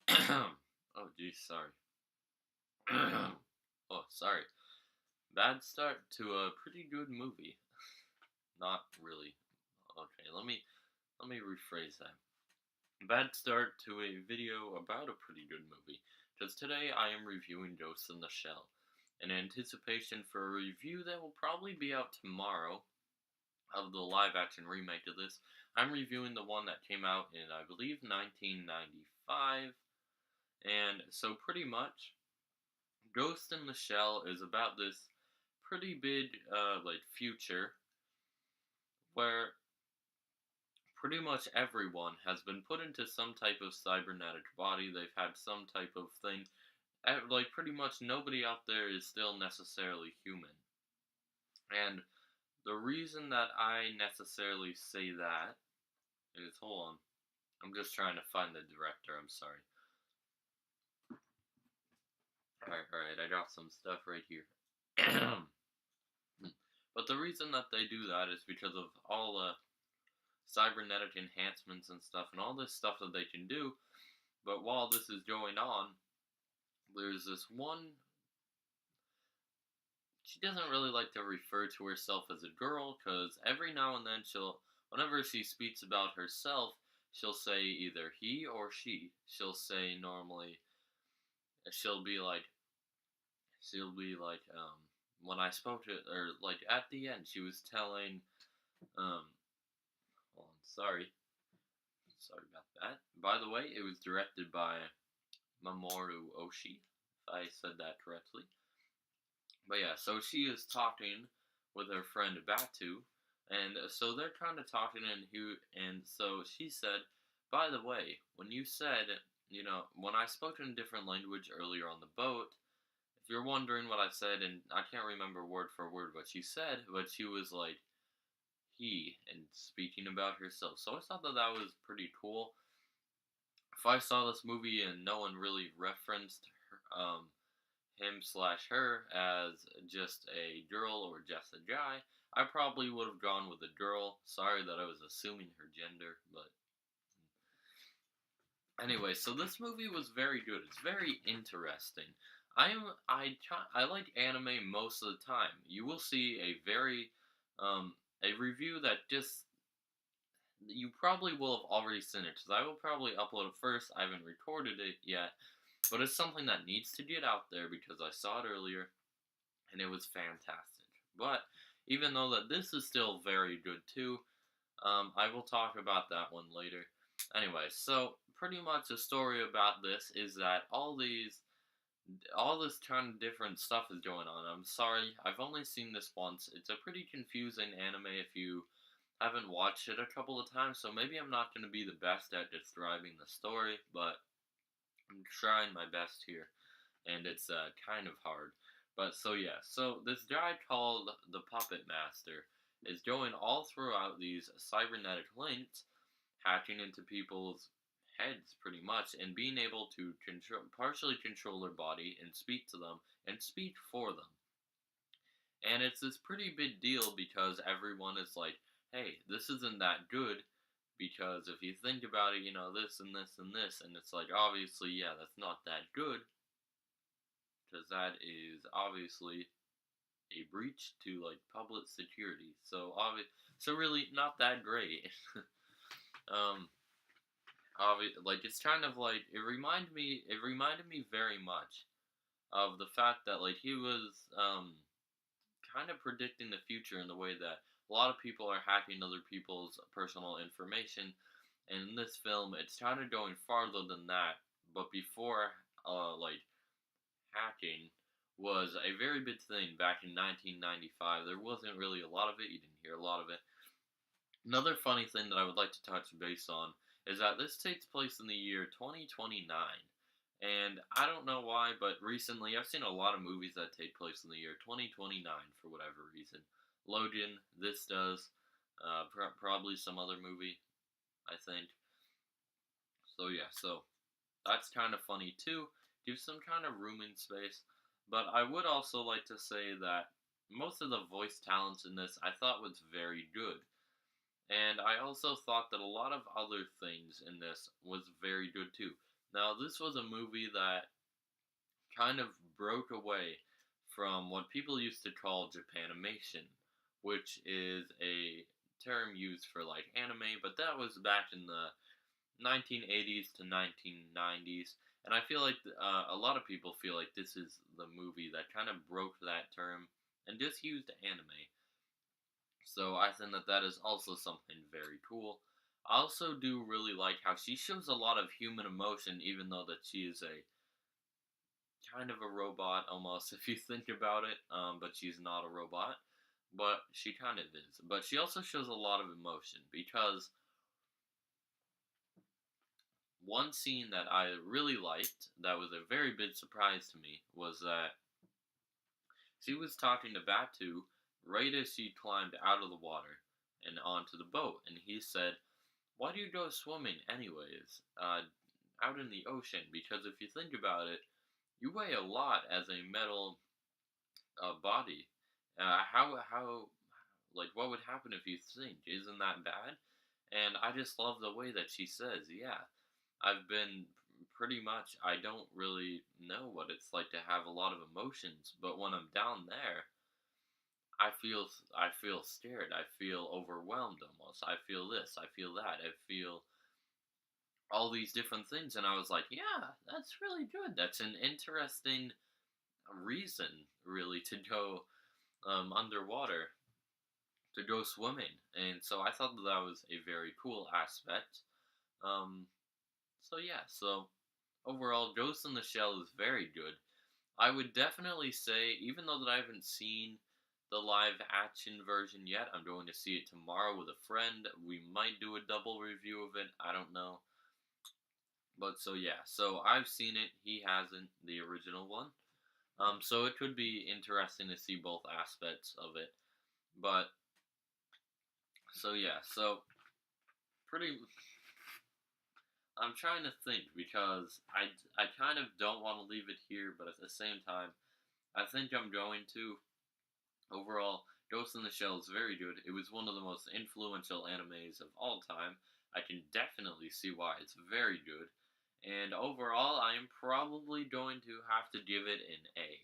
Oh, geez, sorry. Oh, sorry. Bad start to a pretty good movie. Not really. Okay, let me rephrase that. Bad start to a video about a pretty good movie. Because today I am reviewing Ghost in the Shell, in anticipation for a review that will probably be out tomorrow of the live action remake of this. I'm reviewing the one that came out in, I believe, 1995. And so, pretty much, Ghost in the Shell is about this pretty big, future where pretty much everyone has been put into some type of cybernetic body. They've had some type of thing. Pretty much nobody out there is still necessarily human. And the reason that I necessarily say that is, hold on, I'm just trying to find the director. I'm sorry. Alright, I got some stuff right here. But the reason that they do that is because of all the cybernetic enhancements and stuff, and all this stuff that they can do. But while this is going on, there's this one. She doesn't really like to refer to herself as a girl, because every now and then whenever she speaks about herself, she'll say either he or she. She'll say normally, she'll be like, when I spoke to, or like at the end, she was telling, um, hold on, sorry about that. By the way, it was directed by Mamoru Oshii, if I said that correctly. But yeah, so she is talking with her friend Batu, and so they're kind of talking, and so she said, "By the way, when you said, when I spoke in a different language earlier on the boat, if you're wondering what I said, and I can't remember word for word what she said, but she was like he and speaking about herself. So I thought that that was pretty cool. If I saw this movie and no one really referenced him slash her as just a girl or just a guy, I probably would have gone with a girl. Sorry that I was assuming her gender, but anyway, so this movie was very good. It's very interesting. I like anime most of the time. You will see a review that just you probably will have already seen it, because I will probably upload it first. I haven't recorded it yet, but it's something that needs to get out there because I saw it earlier and it was fantastic. But even though that this is still very good too, I will talk about that one later. Anyway, so pretty much the story about this is that all this kind of different stuff is going on. I'm sorry, I've only seen this once. It's a pretty confusing anime if you haven't watched it a couple of times, so maybe I'm not going to be the best at describing the story, but I'm trying my best here, and it's kind of hard. But so yeah, so this guy called the Puppet Master is going all throughout these cybernetic links, hacking into people's heads pretty much, and being able to partially control their body and speak to them and speak for them. And it's this pretty big deal because everyone is like, hey, this isn't that good. Because if you think about it, this and this and this, and it's like, obviously, yeah, that's not that good. Because that is obviously a breach to, like, public security. So really, not that great. um, like, it's kind of like, it reminded me very much of the fact that, like, he was, kind of predicting the future in the way that a lot of people are hacking other people's personal information. And in this film, it's kind of going farther than that. But before, hacking was a very big thing back in 1995. There wasn't really a lot of it. You didn't hear a lot of it. Another funny thing that I would like to touch base on is that this takes place in the year 2029. And I don't know why, but recently I've seen a lot of movies that take place in the year 2029 for whatever reason. Logan, this does, probably some other movie, I think. So yeah, so that's kind of funny too. Gives some kind of room and space. But I would also like to say that most of the voice talents in this I thought was very good. And I also thought that a lot of other things in this was very good too. Now, this was a movie that kind of broke away from what people used to call Japanimation, which is a term used for like anime, but that was back in the 1980s to 1990s. And I feel like a lot of people feel like this is the movie that kind of broke that term and just used anime. So I think that that is also something very cool. I also do really like how she shows a lot of human emotion, even though that she is a kind of a robot almost, if you think about it. But she's not a robot, but she kind of is. But she also shows a lot of emotion because one scene that I really liked, that was a very big surprise to me, was that she was talking to Batu right as she climbed out of the water and onto the boat, and he said, "Why do you go swimming anyways, out in the ocean? Because if you think about it, you weigh a lot as a metal body. How like what would happen if you sink? Isn't that bad?" And I just love the way that she says, "Yeah, I've been pretty much. I don't really know what it's like to have a lot of emotions, but when I'm down there, I feel scared. I feel overwhelmed almost. I feel this. I feel that. I feel all these different things." And I was like, "Yeah, that's really good. That's an interesting reason, really, to go underwater, to go swimming." And so I thought that that was a very cool aspect. Um, so yeah, so overall, Ghost in the Shell is very good. I would definitely say, even though that I haven't seen the live action version yet, I'm going to see it tomorrow with a friend. We might do a double review of it. I don't know. But so yeah, so I've seen it. He hasn't, the original one. So it could be interesting to see both aspects of it. But so yeah, so pretty. I'm trying to think because I kind of don't want to leave it here, but at the same time, I think I'm going to. Overall, Ghost in the Shell is very good. It was one of the most influential animes of all time. I can definitely see why it's very good. And overall, I am probably going to have to give it an A.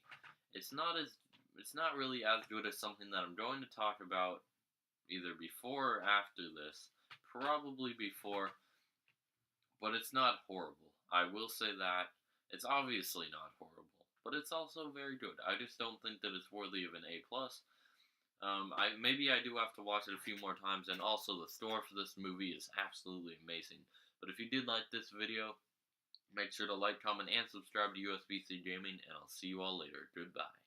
It's not as it's not really as good as something that I'm going to talk about either before or after this. Probably before, but it's not horrible. I will say that it's obviously not horrible, but it's also very good. I just don't think that it's worthy of an A plus. I do have to watch it a few more times, and also the store for this movie is absolutely amazing. But if you did like this video, make sure to like, comment, and subscribe to USBC Gaming, and I'll see you all later. Goodbye.